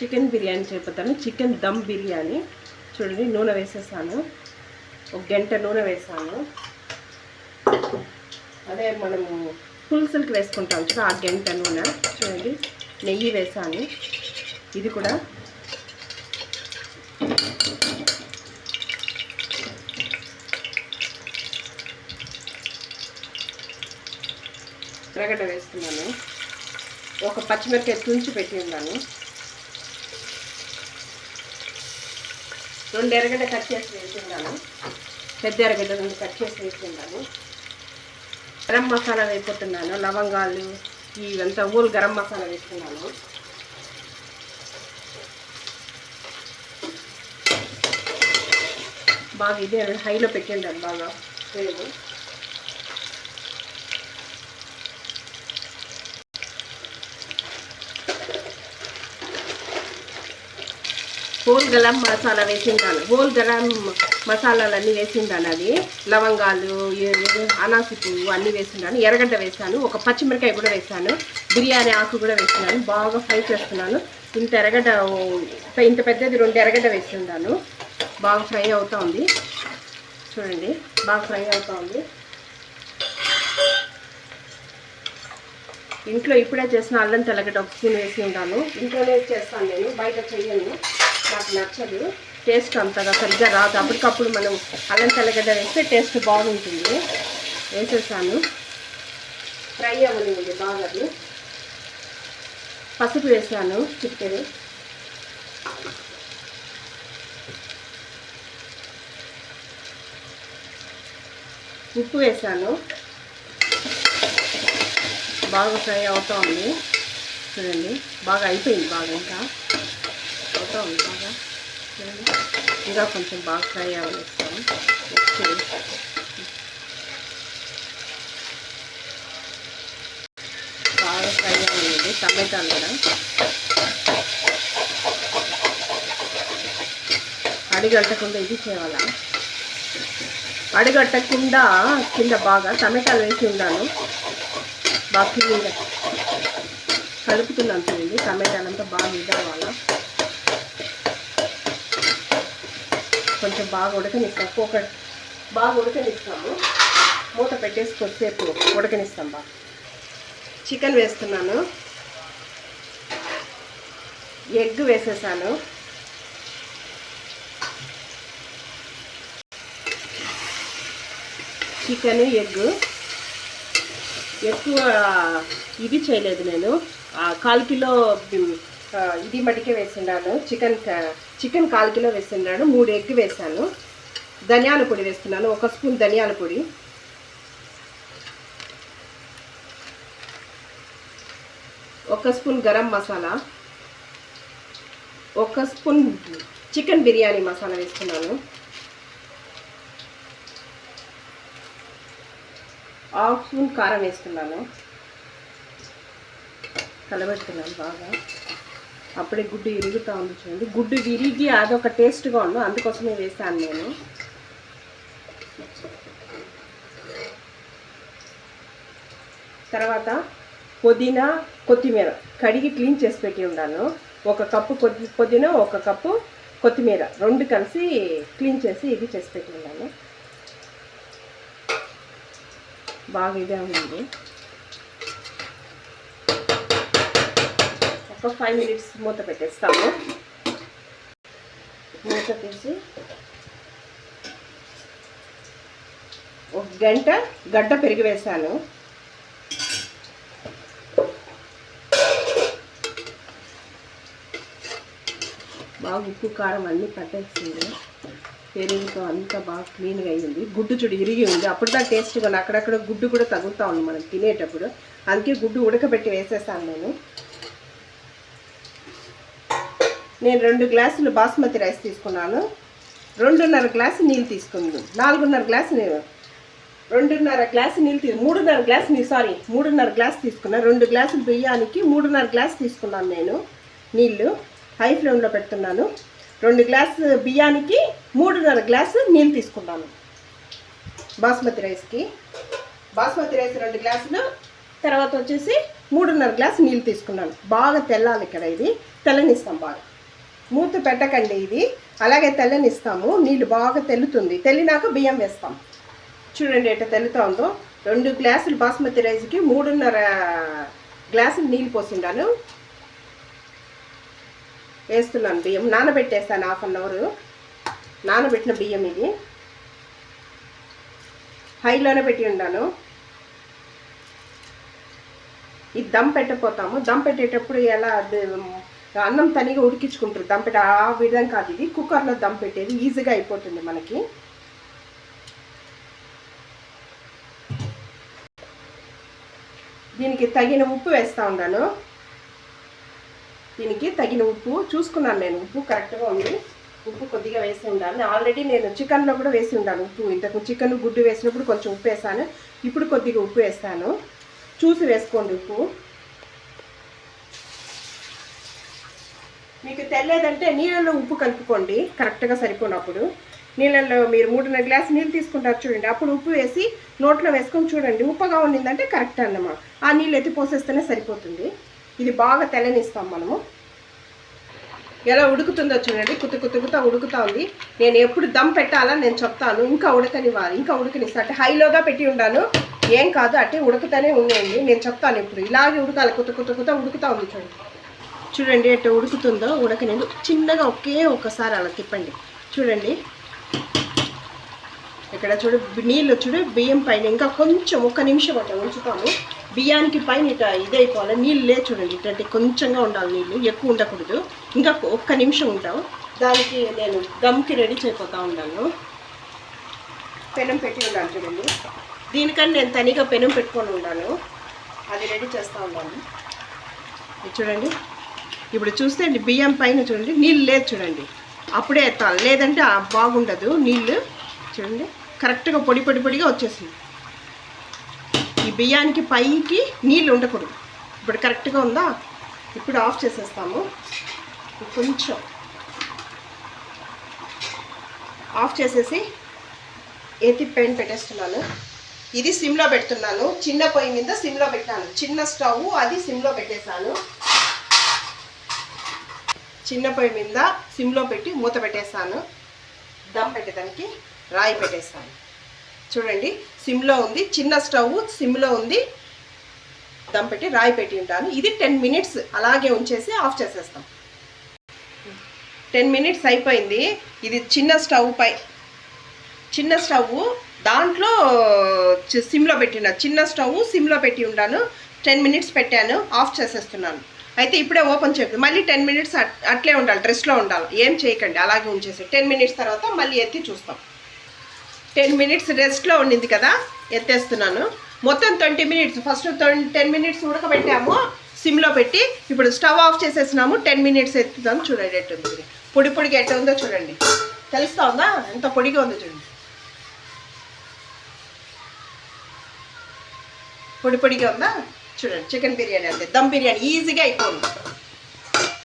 Chicken biryani చేయబోతాను. Chicken dum biryani. చూడండి, నూనె వేసేసాను. ఒక గంట నూనె వేసాను. అదే మనము పులుసులకి వేసుకుంటాం చూడ, ఆ గంట నూనె. చూడండి, నెయ్యి వేసాను. ఇది కూడా ఎర్రగడ్డ వేస్తున్నాను. ఒక పచ్చిమిరపకాయ తుంచి పెట్టి ఉన్నాను. 2 ఎర్రగడ్డ కట్ చేసి వేస్తున్నాను. పెద్ద ఎర్రగడ్డ 2 కట్ చేసి వేస్తున్నాను. గరం మసాలా వేసుకుంటున్నాను. లవంగాలు ఇవంతా ఊల్ గరం మసాలా వేస్తున్నాను. బాగా ఇదే హైలో పెట్టండి, బాగా వేగు. హోల్ గరం మసాలా వేసిండాను. హోల్ గరం మసాలాలన్నీ వేసిండాను. అది లవంగాలు, అనాసి పువ్వు అన్నీ వేసిండాను. ఎర్రగడ్డ వేసాను. ఒక పచ్చిమిరకాయ కూడా వేసాను. బిర్యానీ ఆకు కూడా వేసినాను. బాగా ఫ్రై చేస్తున్నాను. ఇంత ఎర్రగడ్డ, ఇంత పెద్దది 2 ఎర్రగడ్డ వేసిండాను. బాగా ఫ్రై అవుతా ఉంది. చూడండి, బాగా ఫ్రై అవుతా ఉంది. ఇంట్లో ఇప్పుడే చేసిన అల్లం తెల్లగడ్డ ఒక స్పూన్ వేసి ఉంటాను. ఇంట్లోనే చేస్తాను నేను, బయట చెయ్యను. నాకు నచ్చదు, టేస్ట్ అంతగా సరిగ్గా రాదు. అప్పటికప్పుడు మనం అల్లం తెల్లగడ్డ వేస్తే టేస్ట్ బాగుంటుంది. వేసేసాను. ఫ్రై అవ్వనివ్వండి బాగా. అది పసుపు వేసాను చిటికెడు. ఉప్పు వేసాను. బాగా ఫ్రై అవుతా ఉంది. చూడండి, బాగా అయిపోయింది. బాగా ఇంకా అవుతా ఉంది. బాగా చూడండి, ఇంకా కొంచెం బాగా ఫ్రై అవ్వనిస్తాము. బాగా ఫ్రై అవ్వండి. టమాటాలు కూడా అడిగట్టకుండా ఇది చేయాలా, అడిగట్టకుండా కింద బాగా టమాటాలు వేసి ఉన్నాను. బాగా క్లీన్గా కలుపుతున్నాను. చూడండి, టమాటాలంతా బాగా ఇదవ్వాల. కొంచెం బాగా ఉడకనిస్తాం. బాగా ఉడకనిస్తాము. మూత పెట్టేసి కొద్దిసేపు ఉడకనిస్తాం. బాగా చికెన్ వేస్తున్నాను. ఎగ్ వేసేసాను. చికెన్ ఎగ్ ఎక్కువ ఇది చేయలేదు నేను. 1/4 కిలో ఇది మటుకే వేసిండాను. చికెన్ 1/4 కిలో వేసిండాను. 3 ఎగ్ వేసాను. ధనియాల పొడి వేస్తున్నాను. 1 స్పూన్ ధనియాల పొడి, 1 spoon garam masala, 1 spoon chicken biryani masala వేస్తున్నాను. 1/2 స్పూన్ కారం వేస్తున్నాను. కలబెడుతున్నాను బాగా. అప్పుడే గుడ్డు ఇరుగుతూ ఉంది. చూడండి, గుడ్డు విరిగి అదొక టేస్ట్గా ఉండు, అందుకోసమే వేసాను నేను. తర్వాత పుదీనా, కొత్తిమీర కడిగి క్లీన్ చేసి పెట్టి ఉన్నాను. 1 కప్పు పుదీనా, 1 కప్పు కొత్తిమీర 2 కలిసి క్లీన్ చేసి ఇది చేసి పెట్టి ఉన్నాను. బాగా ఇదే ఉంది. ఒక 5 మినిట్స్ మూత పెట్టేస్తాము. మూత తీసి 1 గంట గడ్డ పెరిగి వేసాను. బాగా ఉప్పు కారం అన్నీ పట్టేస్తుంది. పెరుగుతో అంతా బాగా క్లీన్గా అయ్యింది. గుడ్డు చూడు ఇరిగి ఉంది. అప్పుడుదా టేస్ట్గా అక్కడక్కడ గుడ్డు కూడా తగులుతూ ఉంది మనం తినేటప్పుడు. అందుకే గుడ్డు ఉడకబెట్టి వేసేసాను నేను. 2 గ్లాసులు బాస్మతి రైస్ తీసుకున్నాను. 2.5 గ్లాసు నీళ్ళు తీసుకున్నాను. 4.5 గ్లాసు నీళ్ళు, 2.5 గ్లాసు నీళ్ళు 3.5 గ్లాసు నీళ్ళు, 3.5 గ్లాసు తీసుకున్నాను. 2 గ్లాసులు బియ్యానికి 3.5 గ్లాసు తీసుకున్నాను నేను నీళ్ళు. హై ఫ్లేమ్లో పెడుతున్నాను. 2 గ్లాసు బియ్యానికి 3.5 గ్లాసు నీళ్ళు తీసుకున్నాను. బాస్మతి రైస్కి 2 గ్లాసులు తర్వాత వచ్చేసి 3.5 గ్లాస్ నీళ్ళు తీసుకున్నాను. బాగా తెల్లాలి ఇక్కడ, ఇది తెల్లనిస్తాం బాగా. మూత పెట్టకండి ఇది, అలాగే తెల్లనిస్తాము. నీళ్ళు బాగా తెల్లుతుంది. తెల్లినాక బియ్యం వేస్తాం. చూడండి ఎట్లా తెల్లుతా ఉందో. 2 గ్లాసులు బాస్మతి రైస్కి 3.5 గ్లాసులు నీళ్ళు పోసిండాను. వేస్తున్నాను బియ్యం. నానబెట్టేస్తాను 1/2 అవర్. నానబెట్టిన బియ్యం ఇది. హైలోనే పెట్టి ఉన్నాను. ఇది దమ్ పెట్టపోతాము. దమ్ పెట్టేటప్పుడు ఎలా అన్నం తనిగా ఉడికించుకుంటారు దమ్ పెట్టే ఆ విధంగా కాదు, ఇది కుక్కర్లో దమ్ పెట్టేది ఈజీగా అయిపోతుంది మనకి. దీనికి తగిన ఉప్పు వేస్తూ ఉన్నాను. దీనికి తగిన ఉప్పు చూసుకున్నాను నేను, ఉప్పు కరెక్ట్గా ఉంది. ఉప్పు కొద్దిగా వేసి ఉండాలి. ఆల్రెడీ నేను చికెన్లో కూడా వేసి ఉండాను ఉప్పు. ఇంతకు చికెన్ గుడ్డు వేసినప్పుడు కొంచెం ఉప్పు వేసాను, ఇప్పుడు కొద్దిగా ఉప్పు వేస్తాను. చూసి వేసుకోండి ఉప్పు. మీకు తెలియదంటే నీళ్ళల్లో ఉప్పు కలుపుకోండి కరెక్ట్గా సరిపోయినప్పుడు. నీళ్ళల్లో మీరు 3.5 గ్లాస్ నీళ్ళు తీసుకుంటారు చూడండి, అప్పుడు ఉప్పు వేసి నోట్లో వేసుకొని చూడండి. ఉప్పుగా ఉండిందంటే కరెక్ట్ అన్నమాట. ఆ నీళ్ళు ఎత్తి పోసేస్తేనే సరిపోతుంది. ఇది బాగా తెల్లనిస్తాం మనము. ఎలా ఉడుకుతుందో చూడండి, కుతుకుతా ఉడుకుతా ఉంది. నేను ఎప్పుడు దమ్ పెట్టాలని నేను చెప్తాను. ఇంకా ఉడకనివ్వాలి, ఇంకా ఉడకనిస్తా. అంటే హైలోగా పెట్టి ఉండాను, ఏం కాదు అట్టే ఉడకతానే ఉండేయండి. నేను చెప్తాను ఇప్పుడు ఇలాగే ఉడకాలి. కుతుకుతా ఉడుకుతా ఉంది చూడండి. చూడండి ఎట్లా ఉడుకుతుందో. ఉడకనేది చిన్నగా ఒక్కసారి అలా తిప్పండి. చూడండి ఇక్కడ చూడు నీళ్ళు చూడు బియ్యం పైన. ఇంకా కొంచెం 1 నిమిషం అట్లా ఉంచుతాము. బియ్యానికి పైన ఇట్లా ఇదైపోవాలి. నీళ్ళు లేదు చూడండి, ఇట్లాంటి కొంచెంగా ఉండాలి, నీళ్ళు ఎక్కువ ఉండకూడదు. ఇంకా 1 నిమిషం ఉంటాం. దానికి నేను దమ్కి రెడీ చేయపోతూ ఉన్నాను. పెనం పెట్టి ఉన్నాను చూడండి. దీనికని నేను తనిగా పెనం పెట్టుకొని ఉన్నాను, అది రెడీ చేస్తూ ఉన్నాను. చూడండి ఇప్పుడు చూస్తే బియ్యం పైన చూడండి నీళ్ళు లేదు చూడండి, అప్పుడే ఎత్తాలి, లేదంటే బాగుండదు. నీళ్ళు చూడండి కరెక్ట్గా పొడిగా వచ్చేసింది. ఈ బియ్యానికి పైకి నీళ్ళు ఉండకూడదు. ఇప్పుడు కరెక్ట్గా ఉందా. ఇప్పుడు ఆఫ్ చేసేస్తాము. కొంచెం ఆఫ్ చేసేసి ఎత్తి పెన్ పెట్టేస్తున్నాను. ఇది సిమ్లో పెడుతున్నాను. చిన్న పొయ్యి మీద సిమ్లో పెట్టాను. చిన్న స్టవ్ అది సిమ్లో పెట్టేశాను. చిన్న పొయ్యి మీద సిమ్లో పెట్టి మూత పెట్టేస్తాను. దమ్ పెట్టేదానికి రాయి పెట్టేస్తాను. చూడండి సిమ్లో ఉంది, చిన్న స్టవ్ సిమ్లో ఉంది. దమ్ పెట్టి రాయి పెట్టి ఉంటాను. ఇది 10 మినిట్స్ అలాగే ఉంచేసి ఆఫ్ చేసేస్తాం. 10 మినిట్స్ అయిపోయింది. ఇది చిన్న స్టవ్ దాంట్లో సిమ్లో పెట్టిన చిన్న స్టవ్ సిమ్లో పెట్టి ఉంటాను. 10 మినిట్స్ పెట్టాను, ఆఫ్ చేసేస్తున్నాను. అయితే ఇప్పుడే ఓపెన్ చేయదు, మళ్ళీ 10 మినిట్స్ అట్లే ఉండాలి, రెస్ట్లో ఉండాలి. ఏం చేయకండి, అలాగే ఉంచేసి 10 మినిట్స్ తర్వాత మళ్ళీ ఎత్తి చూస్తాం. 10 మినిట్స్ రెస్ట్లో ఉండింది కదా, ఎత్తేస్తున్నాను. మొత్తం 20 మినిట్స్. ఫస్ట్ 10 మినిట్స్ ఉడకబెట్టాము సిమ్లో పెట్టి. ఇప్పుడు స్టవ్ ఆఫ్ చేసేసినాము. 10 మినిట్స్ ఎత్తుతాం. చూడండి ఎట్టుంది, పొడిగా ఎట్ట ఉందో చూడండి. తెలుస్తా ఉందా ఎంత పొడిగా ఉందో చూడండి. పొడిగా ఉందా చూడండి. చికెన్ బిర్యానీ అంతే, దమ్ బిర్యానీ ఈజీగా అయిపోయింది.